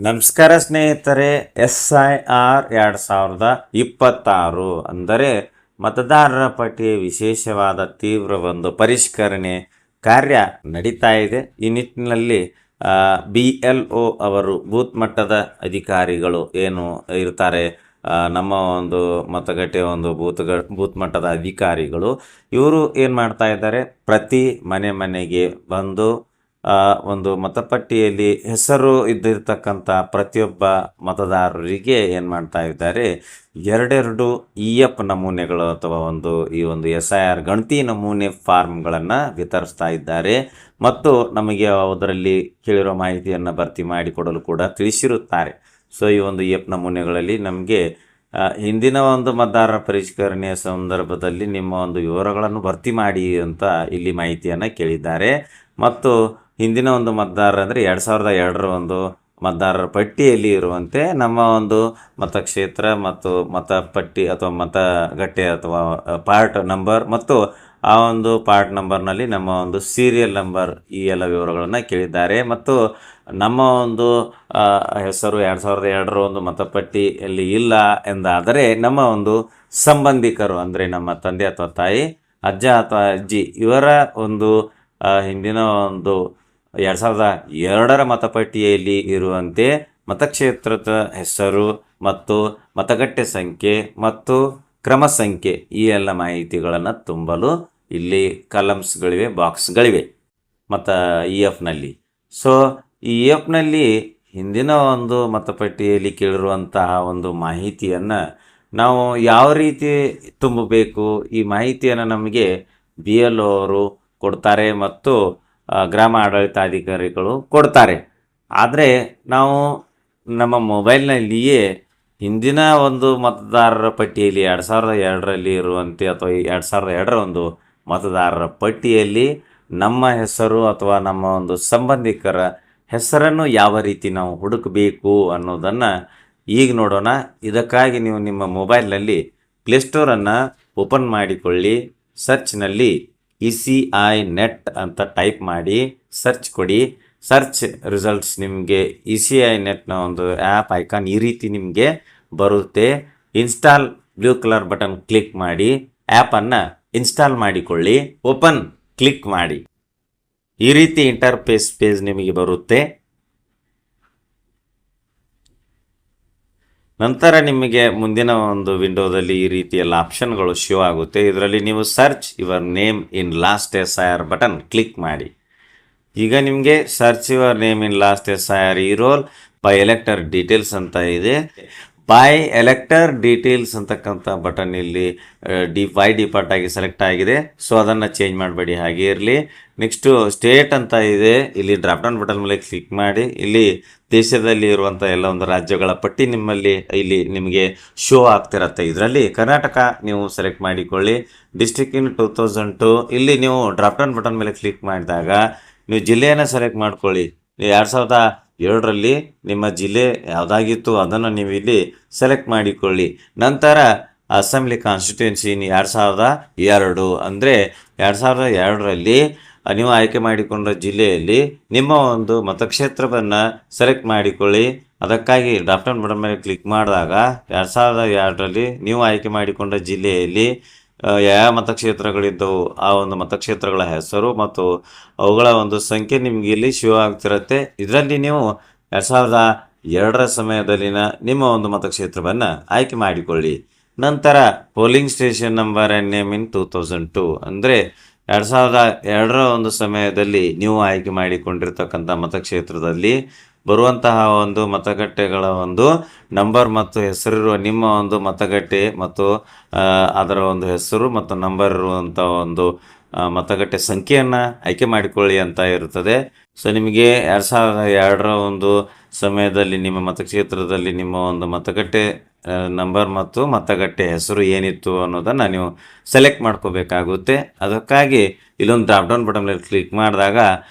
ನಮಸ್ಕಾರ ಸ್ನೇಹಿತರೆ. SIR 2026 ಅಂದರೆ ಮತದಾರರ ಪಟ್ಟಿಯ ವಿಶೇಷವಾದ ತೀವ್ರ ಒಂದು ಪರಿಷ್ಕರಣೆ ಕಾರ್ಯ ನಡೀತಾ ಇದೆ. ಈ ನಿಟ್ಟಿನಲ್ಲಿ BLO ಅವರು ಬೂತ್ ಮಟ್ಟದ ಅಧಿಕಾರಿಗಳು ಏನು ಇರ್ತಾರೆ, ನಮ್ಮ ಒಂದು ಮತಗಟ್ಟೆ ಒಂದು ಬೂತ್ ಮಟ್ಟದ ಅಧಿಕಾರಿಗಳು ಇವರು ಏನು ಮಾಡ್ತಾ ಇದ್ದಾರೆ, ಪ್ರತಿ ಮನೆಗೆ ಬಂದು ಒಂದು ಮತಪಟ್ಟಿಯಲ್ಲಿ ಹೆಸರು ಇದ್ದಿರ್ತಕ್ಕಂಥ ಪ್ರತಿಯೊಬ್ಬ ಮತದಾರರಿಗೆ ಏನು ಮಾಡ್ತಾ ಇದ್ದಾರೆ, ಎರಡೆರಡು EF ನಮೂನೆಗಳು ಅಥವಾ ಈ ಒಂದು SIR ಗಣತಿ ನಮೂನೆ ಫಾರ್ಮ್ಗಳನ್ನು ವಿತರಿಸ್ತಾ ಇದ್ದಾರೆ. ಮತ್ತು ನಮಗೆ ಅದರಲ್ಲಿ ಕೇಳಿರೋ ಮಾಹಿತಿಯನ್ನು ಭರ್ತಿ ಮಾಡಿಕೊಡಲು ಕೂಡ ತಿಳಿಸಿರುತ್ತಾರೆ. ಸೊ ಈ ಒಂದು EF ನಮೂನೆಗಳಲ್ಲಿ ನಮಗೆ ಹಿಂದಿನ ಒಂದು ಮತದಾರರ ಪರಿಷ್ಕರಣೆಯ ಸಂದರ್ಭದಲ್ಲಿ ನಿಮ್ಮ ಒಂದು ವಿವರಗಳನ್ನು ಭರ್ತಿ ಮಾಡಿ ಅಂತ ಇಲ್ಲಿ ಮಾಹಿತಿಯನ್ನು ಕೇಳಿದ್ದಾರೆ. ಮತ್ತು ಹಿಂದಿನ ಒಂದು ಮತದಾರರು ಅಂದರೆ 2002ರ ಒಂದು ಮತದಾರರ ಪಟ್ಟಿಯಲ್ಲಿ ಇರುವಂತೆ ನಮ್ಮ ಒಂದು ಮತಕ್ಷೇತ್ರ ಮತ್ತು ಮತಪಟ್ಟಿ ಅಥವಾ ಮತಗಟ್ಟೆ ಅಥವಾ ಪಾರ್ಟ್ ನಂಬರ್ ಮತ್ತು ಆ ಒಂದು ಪಾರ್ಟ್ ನಂಬರ್ನಲ್ಲಿ ನಮ್ಮ ಒಂದು ಸೀರಿಯಲ್ ನಂಬರ್ ಈ ಎಲ್ಲ ವಿವರಗಳನ್ನು ಕೇಳಿದ್ದಾರೆ. ಮತ್ತು ನಮ್ಮ ಒಂದು ಹೆಸರು 2002ರ ಒಂದು ಮತಪಟ್ಟಿಯಲ್ಲಿ ಇಲ್ಲ ಎಂದಾದರೆ ನಮ್ಮ ಒಂದು ಸಂಬಂಧಿಕರು ಅಂದರೆ ನಮ್ಮ ತಂದೆ ಅಥವಾ ತಾಯಿ, ಅಜ್ಜ ಅಥವಾ ಅಜ್ಜಿ ಇವರ ಒಂದು ಹಿಂದಿನ ಒಂದು 2002ರ ಮತಪಟ್ಟಿಯಲ್ಲಿ ಇರುವಂತೆ ಮತಕ್ಷೇತ್ರದ ಹೆಸರು ಮತ್ತು ಮತಗಟ್ಟೆ ಸಂಖ್ಯೆ ಮತ್ತು ಕ್ರಮ ಸಂಖ್ಯೆ ಈ ಎಲ್ಲ ಮಾಹಿತಿಗಳನ್ನು ತುಂಬಲು ಇಲ್ಲಿ ಕಾಲಮ್ಸ್ಗಳಿವೆ, ಬಾಕ್ಸ್ಗಳಿವೆ ಮತ್ತು EFನಲ್ಲಿ. ಸೊ ಈ EFನಲ್ಲಿ ಹಿಂದಿನ ಒಂದು ಮತಪಟ್ಟಿಯಲ್ಲಿ ಕೇಳಿರುವಂತಹ ಒಂದು ಮಾಹಿತಿಯನ್ನು ನಾವು ಯಾವ ರೀತಿ ತುಂಬಬೇಕು, ಈ ಮಾಹಿತಿಯನ್ನು ನಮಗೆ BLO ಅವರು ಕೊಡ್ತಾರೆ ಮತ್ತು ಗ್ರಾಮ ಆಡಳಿತಾಧಿಕಾರಿಗಳು ಕೊಡ್ತಾರೆ. ಆದರೆ ನಾವು ನಮ್ಮ ಮೊಬೈಲ್ನಲ್ಲಿಯೇ ಹಿಂದಿನ ಒಂದು ಮತದಾರರ ಪಟ್ಟಿಯಲ್ಲಿ 2002ರಲ್ಲಿ ಇರುವಂತೆ ಅಥವಾ 2002ರ ಒಂದು ಮತದಾರರ ಪಟ್ಟಿಯಲ್ಲಿ ನಮ್ಮ ಹೆಸರು ಅಥವಾ ನಮ್ಮ ಒಂದು ಸಂಬಂಧಿಕರ ಹೆಸರನ್ನು ಯಾವ ರೀತಿ ನಾವು ಹುಡುಕಬೇಕು ಅನ್ನೋದನ್ನು ಈಗ ನೋಡೋಣ. ಇದಕ್ಕಾಗಿ ನೀವು ನಿಮ್ಮ ಮೊಬೈಲ್ನಲ್ಲಿ ಪ್ಲೇಸ್ಟೋರನ್ನು ಓಪನ್ ಮಾಡಿಕೊಳ್ಳಿ. ಸರ್ಚ್ನಲ್ಲಿ ECI ನೆಟ್ ಅಂತ ಟೈಪ್ ಮಾಡಿ ಸರ್ಚ್ ಕೊಡಿ. ಸರ್ಚ್ ರಿಸಲ್ಟ್ಸ್ ನಿಮಗೆ ECI ನೆಟ್ನ ಒಂದು ಆ್ಯಪ್ ಐಕಾನ್ ಈ ರೀತಿ ನಿಮಗೆ ಬರುತ್ತೆ. Install blue colour button click ಮಾಡಿ ಆ್ಯಪನ್ನು ಇನ್ಸ್ಟಾಲ್ ಮಾಡಿಕೊಳ್ಳಿ. ಓಪನ್ ಕ್ಲಿಕ್ ಮಾಡಿ. ಈ ರೀತಿ ಇಂಟರ್ಫೇಸ್ ಪೇಜ್ ನಿಮಗೆ ಬರುತ್ತೆ. ನಂತರ ನಿಮಗೆ ಮುಂದಿನ ಒಂದು ವಿಂಡೋದಲ್ಲಿ ಈ ರೀತಿ ಎಲ್ಲ ಆಪ್ಷನ್ಗಳು ಶೋ ಆಗುತ್ತೆ. ಇದರಲ್ಲಿ ನೀವು search your name in last SIR button click ಮಾಡಿ. ಈಗ ನಿಮಗೆ search your name in last SIR ಈ ರೋಲ್ ಬೈ ಎಲೆಕ್ಟರ್ ಡೀಟೇಲ್ಸ್ ಅಂತ ಇದೆ. ಬೈ ಎಲೆಕ್ಟರ್ ಡೀಟೇಲ್ಸ್ ಅಂತಕ್ಕಂಥ ಬಟನ್ ಇಲ್ಲಿ ಬೈ ಡಿಫಾಲ್ಟ್ ಆಗಿ ಸೆಲೆಕ್ಟ್ ಆಗಿದೆ. ಸೊ ಅದನ್ನು ಚೇಂಜ್ ಮಾಡಬೇಡಿ, ಹಾಗೆ ಇರಲಿ. ನೆಕ್ಸ್ಟು ಸ್ಟೇಟ್ ಅಂತ ಇದೆ, ಇಲ್ಲಿ ಡ್ರಾಪ್ ಡೌನ್ ಬಟನ್ ಮೇಲೆ ಕ್ಲಿಕ್ ಮಾಡಿ. ಇಲ್ಲಿ ದೇಶದಲ್ಲಿ ಇರುವಂಥ ಎಲ್ಲ ಒಂದು ರಾಜ್ಯಗಳ ಪಟ್ಟಿ ಇಲ್ಲಿ ನಿಮಗೆ ಶೋ ಆಗ್ತಿರತ್ತೆ. ಇದರಲ್ಲಿ ಕರ್ನಾಟಕ ನೀವು ಸೆಲೆಕ್ಟ್ ಮಾಡಿಕೊಳ್ಳಿ. ಡಿಸ್ಟ್ರಿಕ್ಟ್ ಇನ್ 2002 ಇಲ್ಲಿ ನೀವು ಡ್ರಾಪ್ ಡೌನ್ ಬಟನ್ ಮೇಲೆ ಕ್ಲಿಕ್ ಮಾಡಿದಾಗ ನೀವು ಜಿಲ್ಲೆಯನ್ನು ಸೆಲೆಕ್ಟ್ ಮಾಡ್ಕೊಳ್ಳಿ. 2002ರಲ್ಲಿ ನಿಮ್ಮ ಜಿಲ್ಲೆ ಯಾವುದಾಗಿತ್ತು ಅದನ್ನು ನೀವು ಇಲ್ಲಿ ಸೆಲೆಕ್ಟ್ ಮಾಡಿಕೊಳ್ಳಿ. ನಂತರ ಅಸೆಂಬ್ಲಿ ಕಾನ್ಸ್ಟಿಟ್ಯೂನ್ಸಿ 2002 ಅಂದರೆ 2002ರಲ್ಲಿ ನೀವು ಆಯ್ಕೆ ಮಾಡಿಕೊಂಡ ಜಿಲ್ಲೆಯಲ್ಲಿ ನಿಮ್ಮ ಒಂದು ಮತಕ್ಷೇತ್ರವನ್ನು ಸೆಲೆಕ್ಟ್ ಮಾಡಿಕೊಳ್ಳಿ. ಅದಕ್ಕಾಗಿ ಡ್ರಾಪ್ ಡೌನ್ ಬಟನ್ ಮೇಲೆ ಕ್ಲಿಕ್ ಮಾಡಿದಾಗ 2002ರಲ್ಲಿ ನೀವು ಆಯ್ಕೆ ಮಾಡಿಕೊಂಡ ಜಿಲ್ಲೆಯಲ್ಲಿ ಯಾವ ಮತಕ್ಷೇತ್ರಗಳಿದ್ದವು ಆ ಒಂದು ಮತಕ್ಷೇತ್ರಗಳ ಹೆಸರು ಮತ್ತು ಅವುಗಳ ಒಂದು ಸಂಖ್ಯೆ ನಿಮಗೆ ಇಲ್ಲಿ ಶೋ ಆಗ್ತಿರುತ್ತೆ. ಇದರಲ್ಲಿ ನೀವು 2002ರ ಸಮಯದಲ್ಲಿನ ನಿಮ್ಮ ಒಂದು ಮತಕ್ಷೇತ್ರವನ್ನು ಆಯ್ಕೆ ಮಾಡಿಕೊಳ್ಳಿ. ನಂತರ polling station number and name ಇನ್ 2002 ಅಂದರೆ 2002ರ ಒಂದು ಸಮಯದಲ್ಲಿ ನೀವು ಆಯ್ಕೆ ಮಾಡಿಕೊಂಡಿರ್ತಕ್ಕಂಥ ಮತಕ್ಷೇತ್ರದಲ್ಲಿ ಬರುವಂತಹ ಒಂದು ಮತಗಟ್ಟೆಗಳ ಒಂದು ನಂಬರ್ ಮತ್ತು ಹೆಸರಿರುವ ನಿಮ್ಮ ಒಂದು ಮತಗಟ್ಟೆ ಮತ್ತು ಅದರ ಒಂದು ಹೆಸರು ಮತ್ತು ನಂಬರ್ ಇರುವಂಥ ಒಂದು ಮತಗಟ್ಟೆ ಸಂಖ್ಯೆಯನ್ನು ಆಯ್ಕೆ ಮಾಡಿಕೊಳ್ಳಿ ಅಂತ ಇರುತ್ತದೆ. ಸೊ ನಿಮಗೆ 2002ರ ಒಂದು ಸಮಯದಲ್ಲಿ ನಿಮ್ಮ ಮತಕ್ಷೇತ್ರದಲ್ಲಿ ನಿಮ್ಮ ಒಂದು ಮತಗಟ್ಟೆ ನಂಬರ್ ಮತ್ತು ಮತಗಟ್ಟೆ ಹೆಸರು ಏನಿತ್ತು ಅನ್ನೋದನ್ನು ನೀವು ಸೆಲೆಕ್ಟ್ ಮಾಡ್ಕೋಬೇಕಾಗುತ್ತೆ. ಅದಕ್ಕಾಗಿ ಇಲ್ಲೊಂದು ಡ್ರಾಪ್ ಡೌನ್ ಬಟನ್ ಮೇಲೆ ಕ್ಲಿಕ್ ಮಾಡಿದಾಗ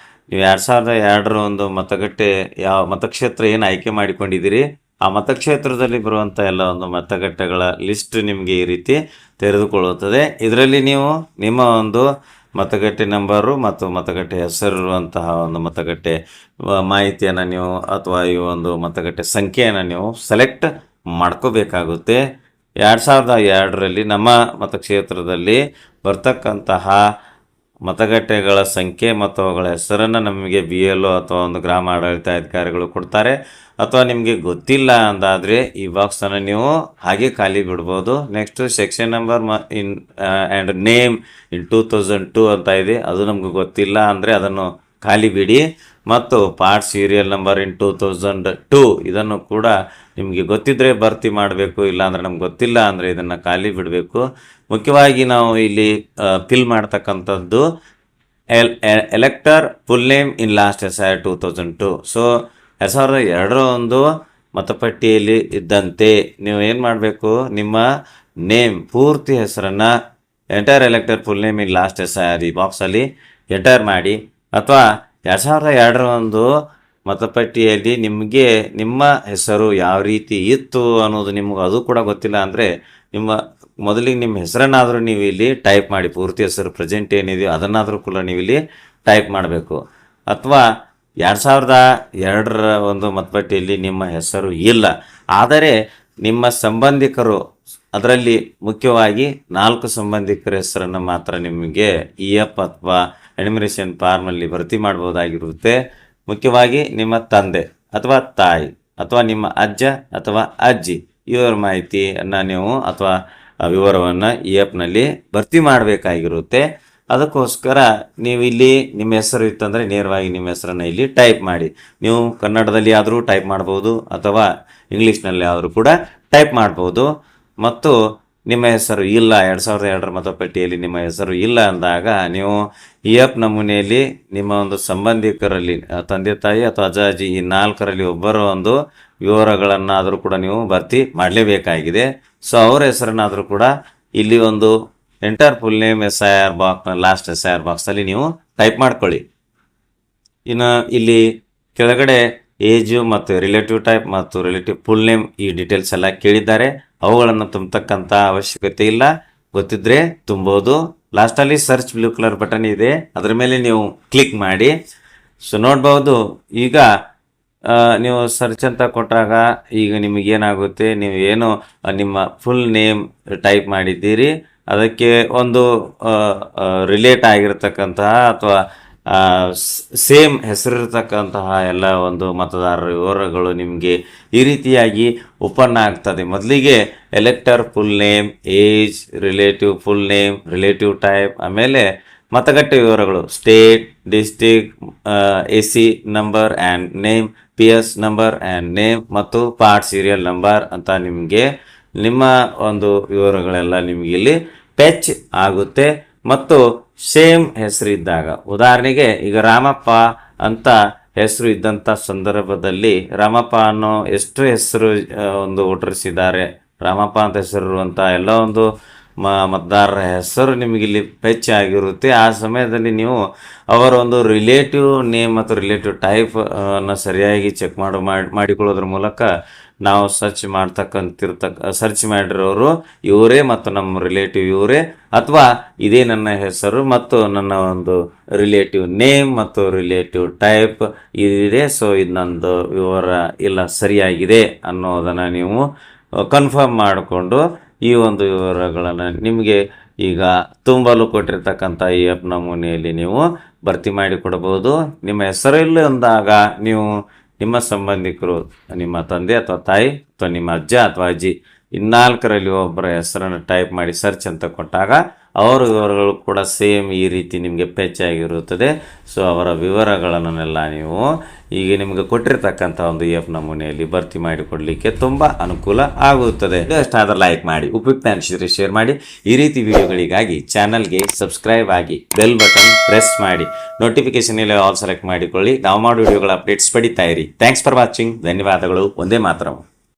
ನೀವು 2002ರ ಒಂದು ಮತಗಟ್ಟೆ ಯಾವ ಮತಕ್ಷೇತ್ರ ಏನು ಆಯ್ಕೆ ಮಾಡಿಕೊಂಡಿದ್ದೀರಿ ಆ ಮತಕ್ಷೇತ್ರದಲ್ಲಿ ಬರುವಂಥ ಎಲ್ಲ ಒಂದು ಮತಗಟ್ಟೆಗಳ ಲಿಸ್ಟ್ ನಿಮಗೆ ಈ ರೀತಿ ತೆರೆದುಕೊಳ್ಳುತ್ತದೆ. ಇದರಲ್ಲಿ ನೀವು ನಿಮ್ಮ ಒಂದು ಮತಗಟ್ಟೆ ನಂಬರು ಮತ್ತು ಮತಗಟ್ಟೆ ಹೆಸರಿರುವಂತಹ ಒಂದು ಮತಗಟ್ಟೆ ಮಾಹಿತಿಯನ್ನು ನೀವು ಅಥವಾ ಈ ಒಂದು ಮತಗಟ್ಟೆ ಸಂಖ್ಯೆಯನ್ನು ನೀವು ಸೆಲೆಕ್ಟ್ ಮಾಡ್ಕೋಬೇಕಾಗುತ್ತೆ. 2002ರಲ್ಲಿ ನಮ್ಮ ಮತಕ್ಷೇತ್ರದಲ್ಲಿ ಬರ್ತಕ್ಕಂತಹ ಮತಗಟ್ಟೆಗಳ ಸಂಖ್ಯೆ ಮತ್ತು ಅವುಗಳ ಹೆಸರನ್ನು ನಮಗೆ BLO ಅಥವಾ ಒಂದು ಗ್ರಾಮ ಆಡಳಿತಾಧಿಕಾರಿಗಳು ಕೊಡ್ತಾರೆ. ಅಥವಾ ನಿಮಗೆ ಗೊತ್ತಿಲ್ಲ ಅಂದಾದರೆ ಈ ಬಾಕ್ಸನ್ನು ನೀವು ಹಾಗೆ ಖಾಲಿ ಬಿಡ್ಬೋದು. Next section number and name ಇನ್ 2002 ಅಂತ ಇದೆ, ಅದು ನಮ್ಗೆ ಗೊತ್ತಿಲ್ಲ ಅಂದರೆ ಅದನ್ನು ಖಾಲಿ ಬಿಡಿ. ಮತ್ತು ಪಾರ್ಟ್ ಸೀರಿಯಲ್ ನಂಬರ್ ಇನ್ 2002 ಇದನ್ನು ಕೂಡ ನಿಮಗೆ ಗೊತ್ತಿದ್ದರೆ ಭರ್ತಿ ಮಾಡಬೇಕು, ಇಲ್ಲಾಂದರೆ ನಮ್ಗೆ ಗೊತ್ತಿಲ್ಲ ಅಂದರೆ ಇದನ್ನು ಖಾಲಿ ಬಿಡಬೇಕು. ಮುಖ್ಯವಾಗಿ ನಾವು ಇಲ್ಲಿ ಫಿಲ್ ಮಾಡ್ತಕ್ಕಂಥದ್ದು elector full name in last SIR 2002. So 2002 ಒಂದು ಮತಪಟ್ಟಿಯಲ್ಲಿ ಇದ್ದಂತೆ ನೀವು ಏನು ಮಾಡಬೇಕು, ನಿಮ್ಮ ನೇಮ್ ಪೂರ್ತಿ ಹೆಸರನ್ನು enter elector full name in last SIR ಈ ಬಾಕ್ಸಲ್ಲಿ ಎಂಟರ್ ಮಾಡಿ. ಅಥವಾ 2002 ಒಂದು ಮತಪಟ್ಟಿಯಲ್ಲಿ ನಿಮಗೆ ನಿಮ್ಮ ಹೆಸರು ಯಾವ ರೀತಿ ಇತ್ತು ಅನ್ನೋದು ನಿಮ್ಗೆ ಅದು ಕೂಡ ಗೊತ್ತಿಲ್ಲ ಅಂದರೆ ಮೊದಲಿಗೆ ನಿಮ್ಮ ಹೆಸರನ್ನಾದರೂ ನೀವು ಇಲ್ಲಿ ಟೈಪ್ ಮಾಡಿ, ಪೂರ್ತಿ ಹೆಸರು ಪ್ರೆಸೆಂಟ್ ಏನಿದೆಯೋ ಅದನ್ನಾದರೂ ಕೂಡ ನೀವು ಇಲ್ಲಿ ಟೈಪ್ ಮಾಡಬೇಕು. ಅಥವಾ 2002 ಒಂದು ಮತಪಟ್ಟಿಯಲ್ಲಿ ನಿಮ್ಮ ಹೆಸರು ಇಲ್ಲ, ಆದರೆ ನಿಮ್ಮ ಸಂಬಂಧಿಕರು ಅದರಲ್ಲಿ ಮುಖ್ಯವಾಗಿ 4 ಸಂಬಂಧಿಕರ ಹೆಸರನ್ನು ಮಾತ್ರ ನಿಮಗೆ EF ಅಥವಾ ಎನಿಮಿನೇಷನ್ ಫಾರ್ಮಲ್ಲಿ ಭರ್ತಿ ಮಾಡ್ಬೋದಾಗಿರುತ್ತೆ. ಮುಖ್ಯವಾಗಿ ನಿಮ್ಮ ತಂದೆ ಅಥವಾ ತಾಯಿ ಅಥವಾ ನಿಮ್ಮ ಅಜ್ಜ ಅಥವಾ ಅಜ್ಜಿ ಇವರ ಮಾಹಿತಿಯನ್ನು ನೀವು ಅಥವಾ ವಿವರವನ್ನು EFನಲ್ಲಿ ಭರ್ತಿ ಮಾಡಬೇಕಾಗಿರುತ್ತೆ. ಅದಕ್ಕೋಸ್ಕರ ನೀವು ಇಲ್ಲಿ ನಿಮ್ಮ ಹೆಸರು ಇತ್ತಂದರೆ ನೇರವಾಗಿ ನಿಮ್ಮ ಹೆಸರನ್ನು ಇಲ್ಲಿ ಟೈಪ್ ಮಾಡಿ. ನೀವು ಕನ್ನಡದಲ್ಲಿ ಆದರೂ ಟೈಪ್ ಮಾಡ್ಬೋದು ಅಥವಾ ಇಂಗ್ಲೀಷ್ನಲ್ಲಿ ಆದರೂ ಕೂಡ ಟೈಪ್ ಮಾಡ್ಬೋದು. ಮತ್ತು ನಿಮ್ಮ ಹೆಸರು ಇಲ್ಲ 2002 ಮತಪಟ್ಟಿಯಲ್ಲಿ ನಿಮ್ಮ ಹೆಸರು ಇಲ್ಲ ಅಂದಾಗ ನೀವು EF ನಮೂನೆಯಲ್ಲಿ ನಿಮ್ಮ ಒಂದು ಸಂಬಂಧಿಕರಲ್ಲಿ ತಂದೆ ತಾಯಿ ಅಥವಾ ಅಜ್ಜ ಅಜ್ಜಿ ಈ 4ರಲ್ಲಿ ಒಬ್ಬರ ಒಂದು ವಿವರಗಳನ್ನಾದರೂ ಕೂಡ ನೀವು ಭರ್ತಿ ಮಾಡಲೇಬೇಕಾಗಿದೆ. ಸೊ ಅವರ ಹೆಸರನ್ನಾದರೂ ಕೂಡ ಇಲ್ಲಿ ಒಂದು enter full name SIR box last SIR ಬಾಕ್ಸಲ್ಲಿ ನೀವು ಟೈಪ್ ಮಾಡ್ಕೊಳ್ಳಿ. ಇನ್ನು ಇಲ್ಲಿ ಕೆಳಗಡೆ ಏಜು ಮತ್ತು ರಿಲೇಟಿವ್ ಟೈಪ್ ಮತ್ತು ರಿಲೇಟಿವ್ ಫುಲ್ ನೇಮ್ ಈ ಡೀಟೇಲ್ಸ್ ಎಲ್ಲ ಕೇಳಿದ್ದಾರೆ. ಅವುಗಳನ್ನು ತುಂಬತಕ್ಕಂಥ ಅವಶ್ಯಕತೆ ಇಲ್ಲ, ಗೊತ್ತಿದ್ದರೆ ತುಂಬೋದು. ಲಾಸ್ಟಲ್ಲಿ ಸರ್ಚ್ ಬ್ಲೂ ಕಲರ್ ಬಟನ್ ಇದೆ, ಅದರ ಮೇಲೆ ನೀವು ಕ್ಲಿಕ್ ಮಾಡಿ. ಸೊ ನೋಡ್ಬೋದು, ಈಗ ನೀವು ಸರ್ಚ್ ಅಂತ ಕೊಟ್ಟಾಗ ಈಗ ನಿಮಗೇನಾಗುತ್ತೆ, ನೀವು ಏನು ನಿಮ್ಮ ಫುಲ್ ನೇಮ್ ಟೈಪ್ ಮಾಡಿದ್ದೀರಿ ಅದಕ್ಕೆ ಒಂದು ರಿಲೇಟ್ ಆಗಿರ್ತಕ್ಕಂತಹ ಅಥವಾ ಸೇಮ್ ಹೆಸರಿರ್ತಕ್ಕಂತಹ ಎಲ್ಲ ಒಂದು ಮತದಾರರ ವಿವರಗಳು ನಿಮಗೆ ಈ ರೀತಿಯಾಗಿ ಓಪನ್ ಆಗ್ತದೆ. ಮೊದಲಿಗೆ elector full name, age, relative full name, relative type, ಆಮೇಲೆ ಮತಗಟ್ಟೆ ವಿವರಗಳು state, district, AC number and name, PS number and name ಮತ್ತು ಪಾರ್ಟ್ ಸೀರಿಯಲ್ ನಂಬರ್ ಅಂತ ನಿಮಗೆ ನಿಮ್ಮ ಒಂದು ವಿವರಗಳೆಲ್ಲ ನಿಮಗೆ ಇಲ್ಲಿ ಫೆಚ್ ಆಗುತ್ತೆ. ಮತ್ತು ಸೇಮ್ ಹೆಸರು ಇದ್ದಾಗ, ಉದಾಹರಣೆಗೆ ಈಗ ರಾಮಪ್ಪ ಅಂತ ಹೆಸರು ಇದ್ದಂಥ ಸಂದರ್ಭದಲ್ಲಿ ರಾಮಪ್ಪ ಅನ್ನೋ ಎಷ್ಟು ಹೆಸರು ಒಂದು ವೋಟರ್ಸ್ ರಾಮಪ್ಪ ಅಂತ ಹೆಸರಿರುವಂಥ ಎಲ್ಲ ಒಂದು ಮತದಾರರ ಹೆಸರು ನಿಮಗಿಲ್ಲಿ ಫೆಚ್ ಆಗಿರುತ್ತೆ. ಆ ಸಮಯದಲ್ಲಿ ನೀವು ಅವರ ಒಂದು ರಿಲೇಟಿವ್ ನೇಮ್ ಮತ್ತು ರಿಲೇಟಿವ್ ಟೈಪ್ ಅನ್ನು ಸರಿಯಾಗಿ ಚೆಕ್ ಮಾಡಿಕೊಳ್ಳೋದ್ರ ಮೂಲಕ ನಾವು ಸರ್ಚ್ ಮಾಡಿರೋರು ಇವರೇ ಮತ್ತು ನಮ್ಮ ರಿಲೇಟಿವ್ ಇವರೇ, ಅಥವಾ ಇದೇ ನನ್ನ ಹೆಸರು ಮತ್ತು ನನ್ನ ಒಂದು ರಿಲೇಟಿವ್ ನೇಮ್ ಮತ್ತು ರಿಲೇಟಿವ್ ಟೈಪ್ ಇದಿದೆ, ಸೊ ಇದು ನಂದು ವಿವರ ಇಲ್ಲ ಸರಿಯಾಗಿದೆ ಅನ್ನೋದನ್ನು ನೀವು ಕನ್ಫರ್ಮ್ ಮಾಡಿಕೊಂಡು ಈ ಒಂದು ವಿವರಗಳನ್ನು ನಿಮಗೆ ಈಗ ತುಂಬಲು ಕೊಟ್ಟಿರ್ತಕ್ಕಂಥ EF ನಮೂನೆಯಲ್ಲಿ ನೀವು ಭರ್ತಿ ಮಾಡಿಕೊಡ್ಬೋದು. ನಿಮ್ಮ ಹೆಸರು ಇಲ್ಲ ಅಂದಾಗ ನೀವು ನಿಮ್ಮ ಸಂಬಂಧಿಕರು, ನಿಮ್ಮ ತಂದೆ ಅಥವಾ ತಾಯಿ ಅಥವಾ ನಿಮ್ಮ ಅಜ್ಜ ಅಥವಾ ಅಜ್ಜಿ ಈ 4ರಲ್ಲಿ ಒಬ್ಬರ ಹೆಸರನ್ನು ಟೈಪ್ ಮಾಡಿ ಸರ್ಚ್ ಅಂತ ಕೊಟ್ಟಾಗ ಅವರ ವಿವರಗಳು ಕೂಡ ಸೇಮ್ ಈ ರೀತಿ ನಿಮಗೆ ಫೆಚ್ ಆಗಿರುತ್ತದೆ. ಸೊ ಅವರ ವಿವರಗಳನ್ನೆಲ್ಲ ನೀವು ಈಗ ನಿಮಗೆ ಕೊಟ್ಟಿರ್ತಕ್ಕಂಥ ಒಂದು EF ನಮೂನೆಯಲ್ಲಿ ಭರ್ತಿ ಮಾಡಿಕೊಡಲಿಕ್ಕೆ ತುಂಬ ಅನುಕೂಲ ಆಗುತ್ತದೆ. ಎಷ್ಟಾದರೂ ಲೈಕ್ ಮಾಡಿ, ಉಪಯುಕ್ತ ಅನಿಸಿದರೆ ಶೇರ್ ಮಾಡಿ. ಈ ರೀತಿ ವಿಡಿಯೋಗಳಿಗಾಗಿ ಚಾನಲ್ಗೆ ಸಬ್ಸ್ಕ್ರೈಬ್ ಆಗಿ ಬೆಲ್ ಬಟನ್ ಪ್ರೆಸ್ ಮಾಡಿ, ನೋಟಿಫಿಕೇಶನ್ ಎಲ್ಲ ಆಲ್ ಸೆಲೆಕ್ಟ್ ಮಾಡಿಕೊಳ್ಳಿ. ನಾವು ಮಾಡೋ ವಿಡಿಯೋಗಳ ಅಪ್ಡೇಟ್ಸ್ ಪಡಿತಾ ಇರಿ. Thanks for watching. ಧನ್ಯವಾದಗಳು. ಒಂದೇ ಮಾತರಂ.